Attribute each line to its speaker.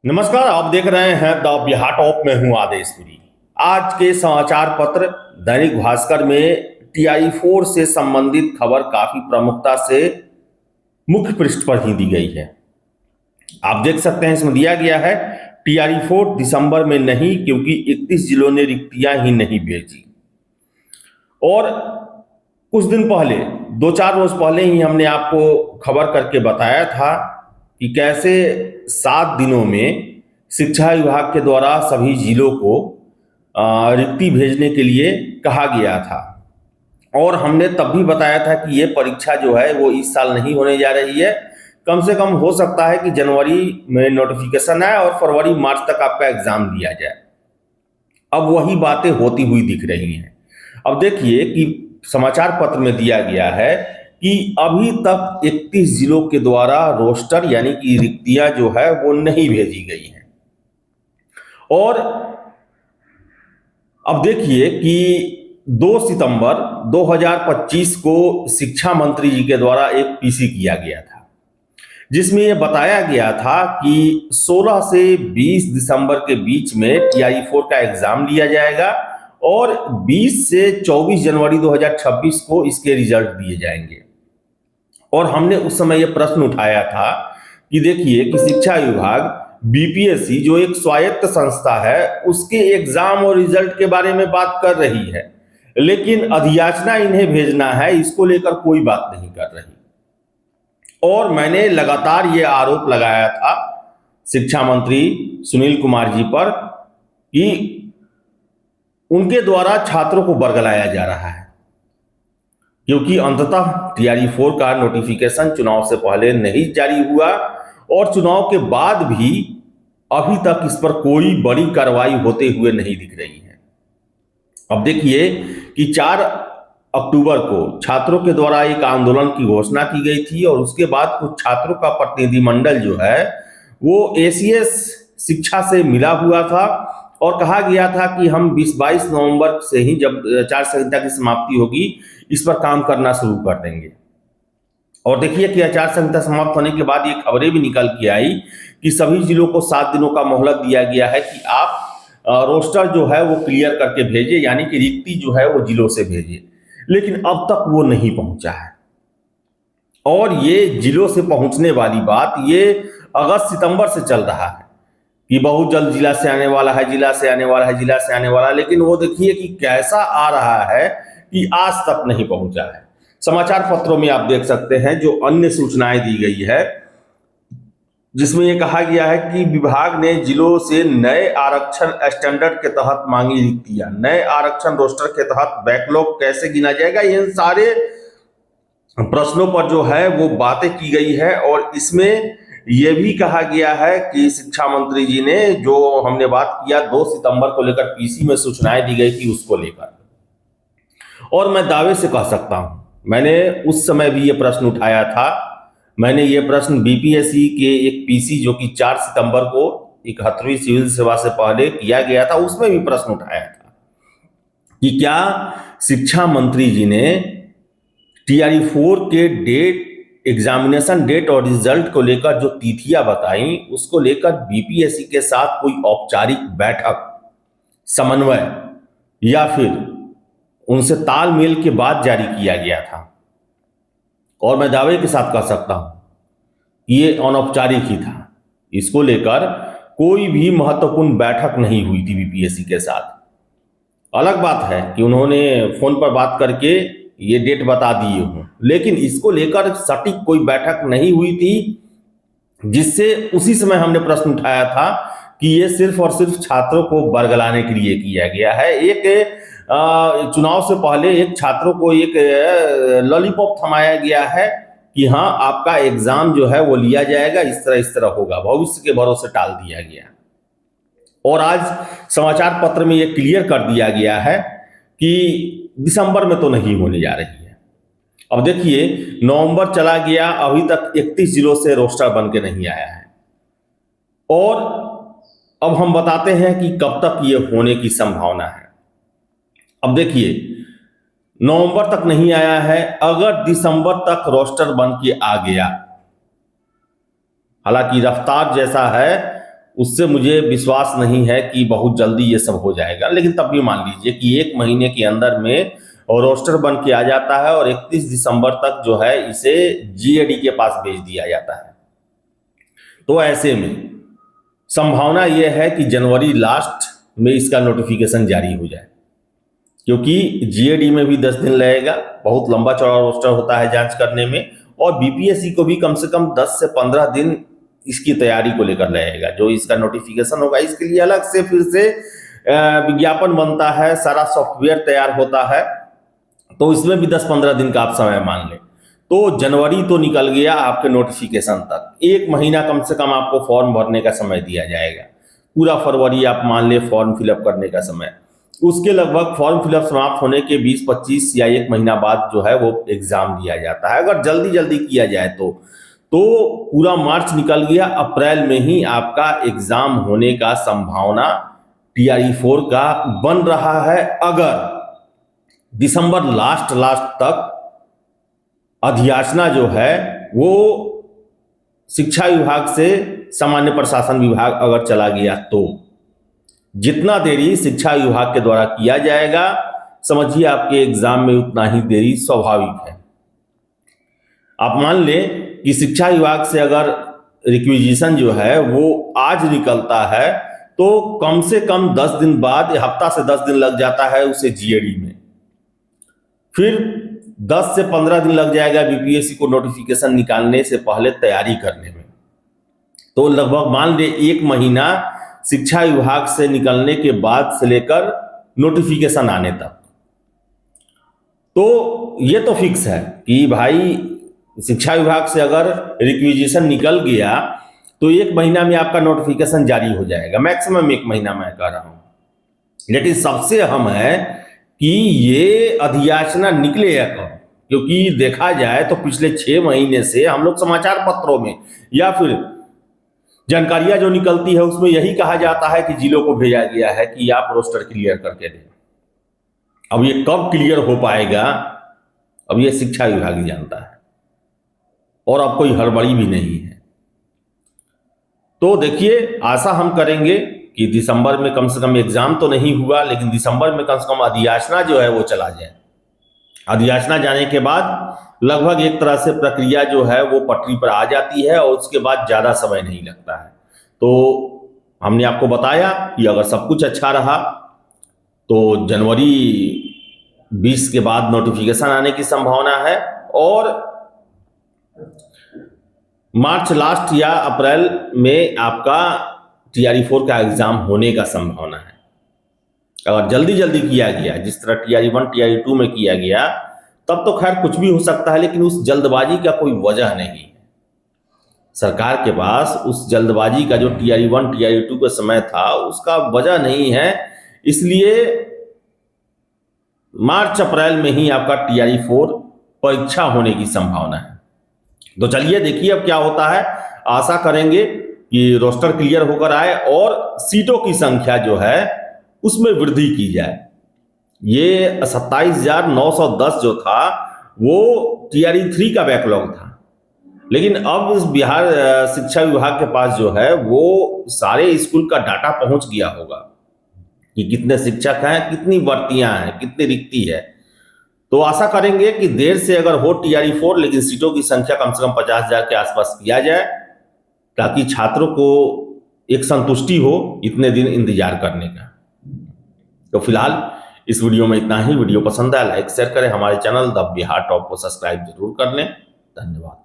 Speaker 1: नमस्कार, आप देख रहे हैं द बिहार टॉप में हूं आदेशपुरी। आज के समाचार पत्र दैनिक भास्कर में TI4 से संबंधित खबर काफी प्रमुखता से मुख्य पृष्ठ पर ही दी गई है। आप देख सकते हैं, इसमें दिया गया है TI4 दिसंबर में नहीं, क्योंकि 31 जिलों ने रिक्तियां ही नहीं भेजी। और कुछ दिन पहले, 2-4 रोज पहले ही हमने आपको खबर करके बताया था कि कैसे 7 दिनों में शिक्षा विभाग के द्वारा सभी जिलों को रिक्ति भेजने के लिए कहा गया था। और हमने तब भी बताया था कि ये परीक्षा जो है वो इस साल नहीं होने जा रही है। कम से कम हो सकता है कि जनवरी में नोटिफिकेशन आए और फरवरी मार्च तक आपका एग्जाम दिया जाए। अब वही बातें होती हुई दिख रही हैं। अब देखिए कि समाचार पत्र में दिया गया है कि अभी तक 31 जिलों के द्वारा रोस्टर यानी कि रिक्तियां जो है वो नहीं भेजी गई हैं। और अब देखिए कि 2 सितंबर 2025 को शिक्षा मंत्री जी के द्वारा एक पीसी किया गया था, जिसमें यह बताया गया था कि 16 से 20 दिसंबर के बीच में TI4 का एग्जाम लिया जाएगा और 20 से 24 जनवरी 2026 को इसके रिजल्ट दिए जाएंगे। और हमने उस समय यह प्रश्न उठाया था कि देखिए कि शिक्षा विभाग BPSC जो एक स्वायत्त संस्था है, उसके एग्जाम और रिजल्ट के बारे में बात कर रही है, लेकिन अधियाचना इन्हें भेजना है, इसको लेकर कोई बात नहीं कर रही। और मैंने लगातार ये आरोप लगाया था शिक्षा मंत्री सुनील कुमार जी पर कि उनके द्वारा छात्रों को बरगलाया जा रहा है, क्योंकि अंततः TI4 का नोटिफिकेशन चुनाव से पहले नहीं जारी हुआ और चुनाव के बाद भी अभी तक इस पर कोई बड़ी कार्रवाई होते हुए नहीं दिख रही है। अब देखिए कि 4 अक्टूबर को छात्रों के द्वारा एक आंदोलन की घोषणा की गई थी और उसके बाद कुछ छात्रों का प्रतिनिधिमंडल जो है वो ACS शिक्षा से मिला हुआ था और कहा गया था कि हम 20-22 नवंबर से ही, जब आचार संहिता की समाप्ति होगी, इस पर काम करना शुरू कर देंगे। और देखिए कि आचार संहिता समाप्त होने के बाद ये खबरें भी निकल के आई कि सभी जिलों को 7 दिनों का मोहलत दिया गया है कि आप रोस्टर जो है वो क्लियर करके भेजे, यानी कि रिक्ति जो है वो जिलों से भेजे। लेकिन अब तक वो नहीं पहुंचा है। और ये जिलों से पहुंचने वाली बात ये अगस्त सितंबर से चल रहा है कि बहुत जल्द जिला से आने वाला है, जिला से आने वाला है, जिला से आने वाला है। लेकिन वो देखिए कि कैसा आ रहा है कि आज तक नहीं पहुंचा है। समाचार पत्रों में आप देख सकते हैं जो अन्य सूचनाएं दी गई है, जिसमें यह कहा गया है कि विभाग ने जिलों से नए आरक्षण स्टैंडर्ड के तहत मांगी रिक्तियां। नए आरक्षण रोस्टर के तहत बैकलॉग कैसे गिना जाएगा, इन सारे प्रश्नों पर जो है वो बातें की गई है। और इसमें यह भी कहा गया है कि शिक्षा मंत्री जी ने, जो हमने बात किया 2 सितंबर को लेकर पीसी में सूचनाएं दी गई थी, उसको लेकर, और मैं दावे से कह सकता हूं, मैंने उस समय भी ये प्रश्न उठाया था। मैंने ये प्रश्न BPSC के एक पीसी जो कि 4 सितंबर को 71वीं सिविल सेवा से पहले किया गया था, उसमें भी प्रश्न उठाया था कि क्या शिक्षा मंत्री जी ने TI4 के डेट, एग्जामिनेशन डेट और रिजल्ट को लेकर जो तिथियां बताई, उसको लेकर BPSC के साथ कोई औपचारिक बैठक, समन्वय या फिर उनसे तालमेल के बाद जारी किया गया था। और मैं दावे के साथ कह सकता हूं कि ये अनौपचारिक ही था। इसको लेकर कोई भी महत्वपूर्ण बैठक नहीं हुई थी BPSC के साथ। अलग बात है कि उन्होंने फोन पर बात करके ये डेट बता दिए हों, लेकिन इसको लेकर सटीक कोई बैठक नहीं हुई थी, जिससे उसी समय हमने प्रश्न उठाया था कि ये सिर्फ और सिर्फ छात्रों को बरगलाने के लिए किया गया है। एक चुनाव से पहले एक छात्रों को एक लॉलीपॉप थमाया गया है कि हाँ, आपका एग्जाम जो है वो लिया जाएगा, इस तरह होगा, भविष्य के भरोसे टाल दिया गया। और आज समाचार पत्र में ये क्लियर कर दिया गया है कि दिसंबर में तो नहीं होने जा रही है। अब देखिए, नवंबर चला गया, अभी तक 31 जिलों से रोस्टर बन के नहीं आया है। और अब हम बताते हैं कि कब तक ये होने की संभावना है। अब देखिए, नवंबर तक नहीं आया है, अगर दिसंबर तक रोस्टर बन के आ गया, हालांकि रफ्तार जैसा है उससे मुझे विश्वास नहीं है कि बहुत जल्दी ये सब हो जाएगा, लेकिन तब भी मान लीजिए कि 1 महीने के अंदर में और रोस्टर बन के आ जाता है और 31 दिसंबर तक जो है इसे जीएडी के पास भेज दिया जाता है। तो ऐसे में संभावना यह है कि जनवरी लास्ट में इसका नोटिफिकेशन जारी हो जाए, क्योंकि जीएडी में भी 10 दिन लगेगा, बहुत लंबा चौड़ा रोस्टर होता है जांच करने में, और बीपीएससी को भी कम से कम 10 से 15 दिन इसकी तैयारी को लेकर लगेगा। जो इसका नोटिफिकेशन होगा इसके लिए अलग से फिर से विज्ञापन बनता है, सारा सॉफ्टवेयर तैयार होता है, तो इसमें भी 10-15 दिन का आप समय मान लें। तो जनवरी तो निकल गया, आपके नोटिफिकेशन तक 1 महीना कम से कम आपको फॉर्म भरने का समय दिया जाएगा। पूरा फरवरी आप मान ले फॉर्म फिलअप करने का समय, उसके लगभग फॉर्म फिलअप समाप्त होने के 20-25 या 1 महीना बाद जो है वो एग्जाम दिया जाता है। अगर जल्दी जल्दी किया जाए तो पूरा मार्च निकल गया, अप्रैल में ही आपका एग्जाम होने का संभावना टीआरई 4 का बन रहा है, अगर दिसंबर लास्ट तक अधियाचना जो है वो शिक्षा विभाग से सामान्य प्रशासन विभाग अगर चला गया तो जितना देरी शिक्षा विभाग के द्वारा किया जाएगा, समझिए आपके एग्जाम में उतना ही देरी स्वाभाविक है। आप मान लें कि शिक्षा विभाग से अगर रिक्विजिशन जो है वो आज निकलता है तो कम से कम 10 दिन बाद, हफ्ता से 10 दिन लग जाता है उसे जीएडी में, फिर 10 से 15 दिन लग जाएगा बीपीएससी को नोटिफिकेशन निकालने से पहले तैयारी करने में। तो लगभग मान ले 1 महीना शिक्षा विभाग से निकलने के बाद से लेकर नोटिफिकेशन आने तक। तो ये तो फिक्स है कि भाई शिक्षा विभाग से अगर रिक्विजिशन निकल गया तो 1 महीना में आपका नोटिफिकेशन जारी हो जाएगा, मैक्सिमम 1 महीना मैं कह रहा हूं। लेकिन सबसे अहम है कि ये अधियाचना निकलेगा कब, क्योंकि देखा जाए तो पिछले 6 महीने से हम लोग समाचार पत्रों में या फिर जानकारियां जो निकलती है उसमें यही कहा जाता है कि जिलों को भेजा गया है कि आप रोस्टर क्लियर करके दें। अब ये कब क्लियर हो पाएगा, अब ये शिक्षा विभाग ही जानता है, और अब कोई हड़बड़ी भी नहीं है। तो देखिए, आशा हम करेंगे कि दिसंबर में कम से कम एग्जाम तो नहीं हुआ, लेकिन दिसंबर में कम से कम अधियाचना जो है वो चला जाए। अधियाचना जाने के बाद लगभग एक तरह से प्रक्रिया जो है वो पटरी पर आ जाती है और उसके बाद ज़्यादा समय नहीं लगता है। तो हमने आपको बताया कि अगर सब कुछ अच्छा रहा तो जनवरी 20 के बाद नोटिफिकेशन आने की संभावना है, और मार्च लास्ट या अप्रैल में आपका टीआरई 4 का एग्जाम होने का संभावना है। अगर जल्दी जल्दी किया गया, जिस तरह टीआरई 1 टीआरई 2 में किया गया, तब तो खैर कुछ भी हो सकता है, लेकिन उस जल्दबाजी का कोई वजह नहीं है। सरकार के पास उस जल्दबाजी का जो टीआरई 1 टीआरई 2 का समय था उसका वजह नहीं है, इसलिए मार्च अप्रैल में ही आपका टीआरई 4 परीक्षा होने की संभावना है। तो चलिए देखिए अब क्या होता है। आशा करेंगे कि रोस्टर क्लियर होकर आए और सीटों की संख्या जो है उसमें वृद्धि की जाए। ये 27,910 जो था वो टीआरई 3 का बैकलॉग था, लेकिन अब इस बिहार शिक्षा विभाग के पास जो है वो सारे स्कूल का डाटा पहुंच गया होगा कि कितने शिक्षक हैं, कितनी भर्तियां हैं, कितनी रिक्ति है। तो आशा करेंगे कि देर से अगर हो टीआरई 4, लेकिन सीटों की संख्या कम से कम 50,000 के आसपास किया जाए, ताकि छात्रों को एक संतुष्टि हो इतने दिन इंतजार करने का। तो फिलहाल इस वीडियो में इतना ही। वीडियो पसंद आया लाइक शेयर करें, हमारे चैनल द बिहार टॉप को सब्सक्राइब जरूर कर लें। धन्यवाद।